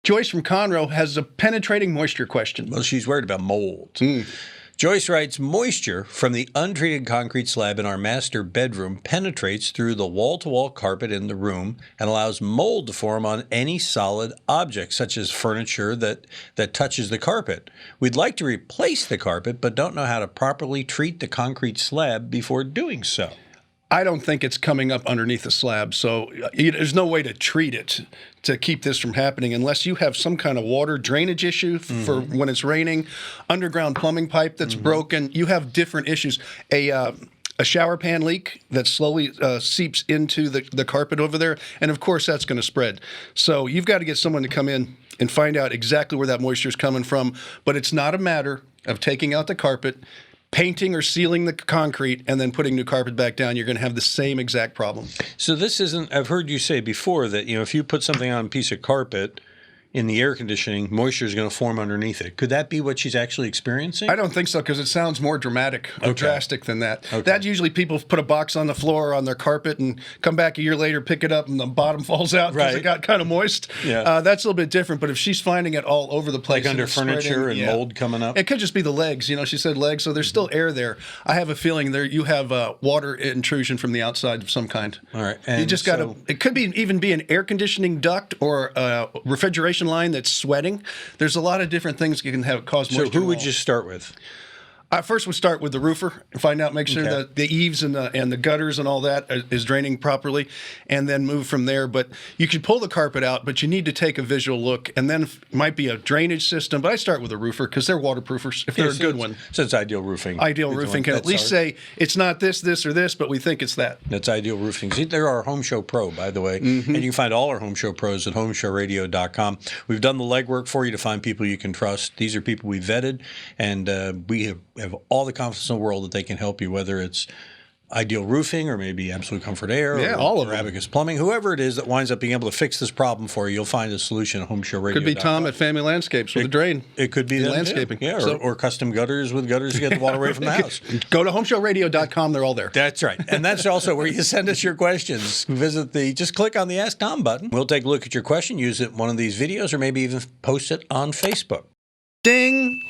Joyce from Conroe has a penetrating moisture question. Well, she's worried about mold. Joyce writes, moisture from the untreated concrete slab in our master bedroom penetrates through the wall-to-wall carpet in the room and allows mold to form on any solid object, such as furniture that touches the carpet. We'd like to replace the carpet, but don't know how to properly treat the concrete slab before doing so. I don't think it's coming up underneath the slab, so there's no way to treat it to keep this from happening unless you have some kind of water drainage issue for when it's raining, underground plumbing pipe that's broken. You have different issues. A shower pan leak that slowly seeps into the carpet over there, and of course that's going to spread. So you've got to get someone to come in and find out exactly where that moisture is coming from, but it's not a matter of taking out the carpet, painting or sealing the concrete, and then putting new carpet back down. You're going to have the same exact problem. So this isn't, I've heard you say before that, if you put something on a piece of carpet in the air conditioning, moisture is going to form underneath it. Could that be what she's actually experiencing? I don't think so, because it sounds more dramatic or drastic than that. Okay. That usually people put a box on the floor or on their carpet and come back a year later, pick it up, and the bottom falls out because it got kind of moist. Yeah. That's a little bit different, but if she's finding it all over the place. Like under furniture and mold coming up? It could just be the legs. She said legs, so there's still air there. I have a feeling there you have water intrusion from the outside of some kind. All right. And you just got to, it could even be an air conditioning duct or a refrigeration line that's sweating. There's a lot of different things you can have cause moisture. So who would you start with? I first would start with the roofer and find out, make sure that the eaves and the gutters and all that is draining properly, and then move from there. But you could pull the carpet out, but you need to take a visual look, and then it might be a drainage system. But I start with a roofer because they're waterproofers if they're a good one. So it's Ideal Roofing. Ideal Roofing can at least say it's not this, this, or this, but we think it's that. That's Ideal Roofing. See, they're our Home Show Pro, by the way, and you can find all our Home Show Pros at HomeShowRadio.com. We've done the legwork for you to find people you can trust. These are people we vetted, and we have all the confidence in the world that they can help you, whether it's Ideal Roofing or maybe Absolute Comfort Air or all of Abacus Plumbing. Whoever it is that winds up being able to fix this problem for you, you'll find a solution at HomeShowRadio.com. Could be Tom at Family Landscapes with a drain. It could be landscaping. Yeah, or custom gutters with gutters to get the water away from the house. Go to HomeShowRadio.com. They're all there. That's right. And that's also where you send us your questions. Just click on the Ask Tom button. We'll take a look at your question, use it in one of these videos, or maybe even post it on Facebook. Ding!